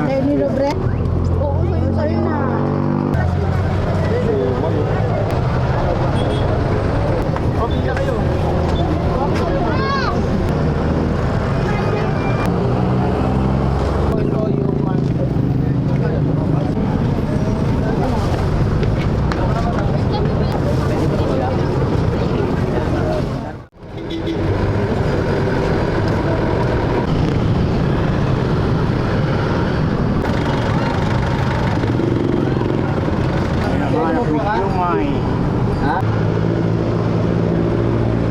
Lenny Robre? Oo, sa'yo na. Okay na kayo.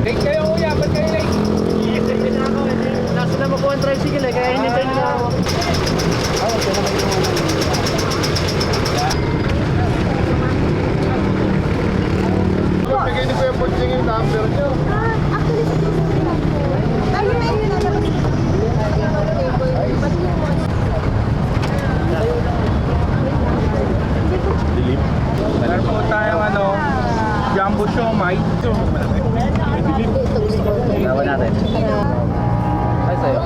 Late kayo kuya, ba't kayo late? Nasa na makuha ang tricycle eh, kaya hindi tayo na ako. Wag ka naman yung bigay ni Kuya Punching yung number nyo. Dilim. Meron po tayong jumbo siomai. Gawa natin. Ay sa'yo.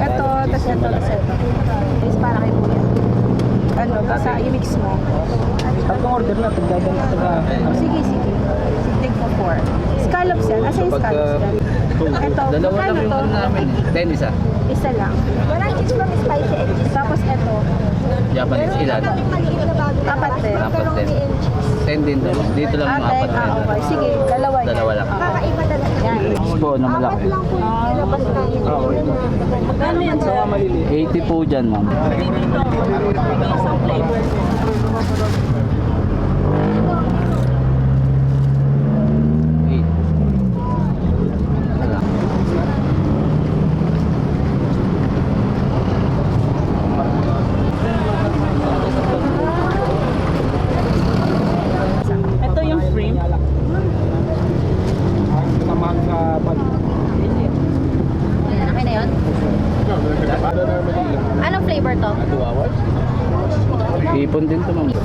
Ito, tapos ito, tapos ito. Is para kay Kuya. Ano, basta i-mix mo. Tatlong order na, tigdagan na taga. Sige. Take for 4. Scallops yan. Asa yung scallops yan? Ito, Dalawa lang magkano yung to? ano namin. 10 isa. Isa lang. Walang cheese from spicy and cheese. Tapos ito. Japanese ilan? Apat din. Apat din. 10 din daw. Dito lang mga apat din. Okay. Sige, dalawa yan. Dalawa lang. Kakaiba talaga. Yan. Po na malaki. Lang po yung ilabas namin. Magkano yan, sir? 80 po dyan, ma'am. Isang flavor. 8. Ito yung shrimp. Tamang sa pag. Ayan, okay na yun? Anong flavor to? Ipon din to, ma'am. 3,000,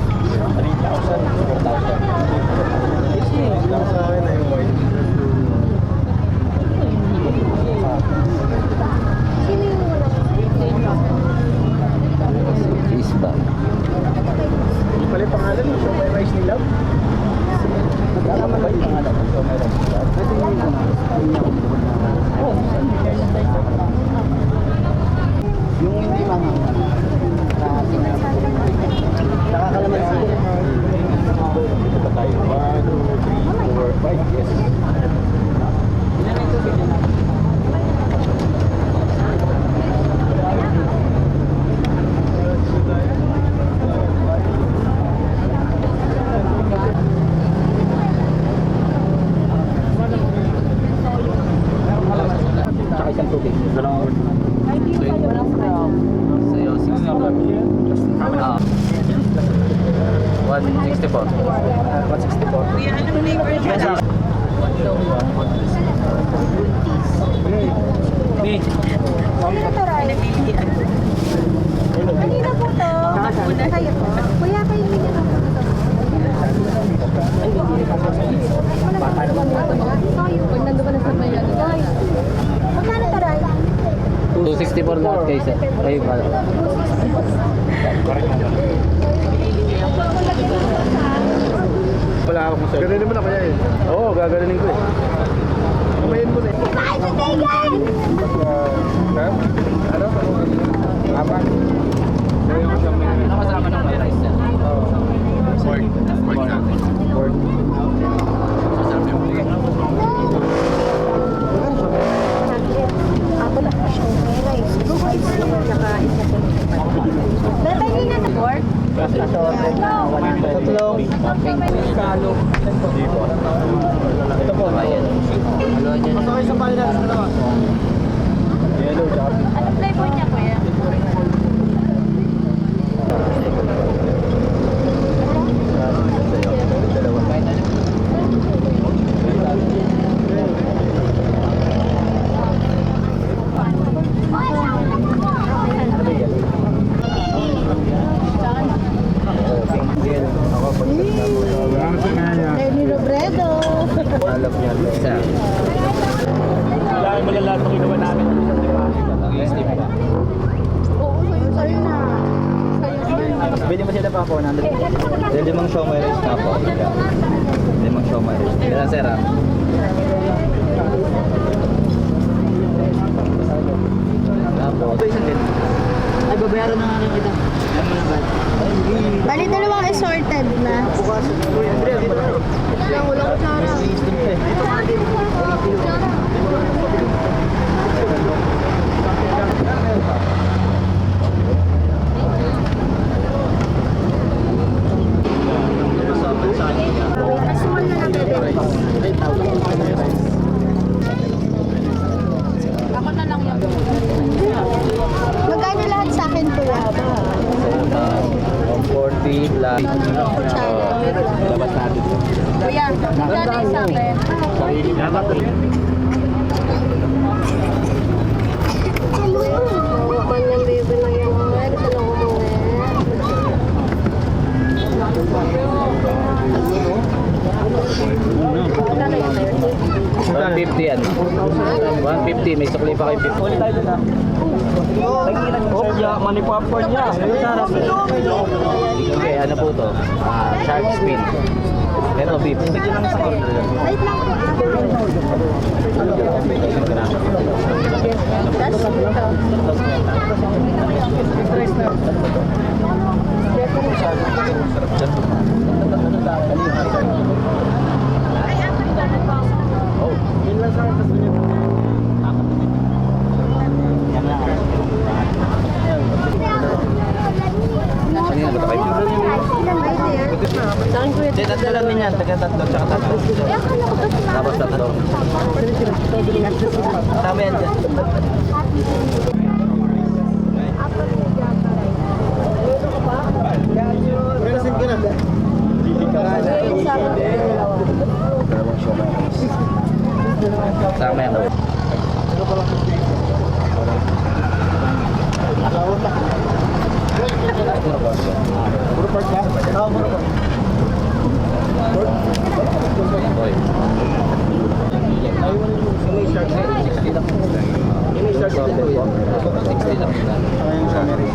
4,000. Lang sa akin na yung white. Cheese ba? Hindi pala yung pangalan yung siomai rice nila. Magkakama ba yung pangalan ng siomai rice nila? Pwede nyo yun. Yung hindi mama. Nakakalaman sila. Dito ba tayo? 1, 2, 3, 4, 5, yes. Tsaka isang tubig. Dalawang order. Sa'yo, 64. 164. 164. Kuya, anong flavor siya? Kanina to, Rai? Kanina po to. Kayo po. Kuya, kayo bigyan ako ito. Pag nandun ka na sa may ano. Magkano to, Rai? 264 lahat kayo, sir. Kayo ba? Wala akong masarap. Gano'n mo na kaya eh. Oo, gaganin ko eh. Kumain mo na eh. Ano? Apat. Ano kasama ng may rice yan? Pork. Pork. Ako lang siya. May rice. Tsaka isa po. Dadali na na. Pork? Tatlong. Kalo. Ito po. Ayan. Ano dyan? Masakay sa finance na naman. Yellow, tsaka pink. Ano flavor niya, kuya? Lenny Robredo. Alam niya. Isa. Wala kang malala pa po, nandun. Limang siomay rice na po. Limang siomay rice. Kaya sir ah. Tapos, Ay, babayaran na nga kita. Bali, dalawang assorted na. Wala ko sana. Small na lang, bebe. Ako na lang yun. Magkano lahat sa akin, kuya? 140 plus. Labas natin. Kuya, magkano yung sa akin? Sarili na ba? Kanyang bebe na yan. Gusto lang Magkano yung 150 yan. 150, may sukli pa kayo 50. Ulit tayo dun ha. Oh, yeah, money popcorn niya. Okay, ano po to? Shark fin. Ito beef. Bigyan lang sa corner. Wait lang po. Oh, Yun lang sa gusto niyo. yan lang. Kanina ba ito kayo? Saan ko Hindi, tatlo lang din yan. Taga tatlo, tsaka tatlo. Tapos tatlo. Tama yan dyan. Relasin ka na. Dalawang siomay rice. Tama yan. Puro part ka? Oo, puro part. Boy. May shark head, 60 lang. Yung may shark head po yan. 60 lang. Ay, yung sa Mary.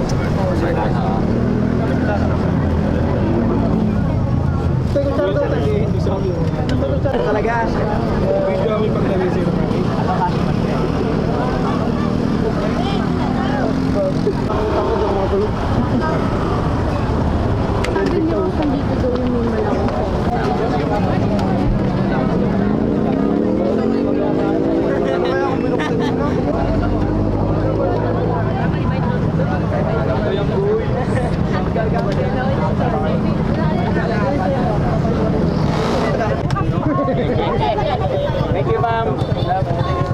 Talaga. Video kami pag nalisir kami. Sabi niyo, dito daw yung may malaki. Thank you, ma'am.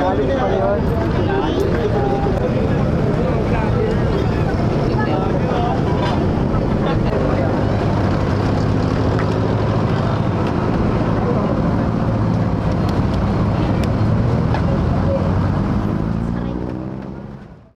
Galing pa yun.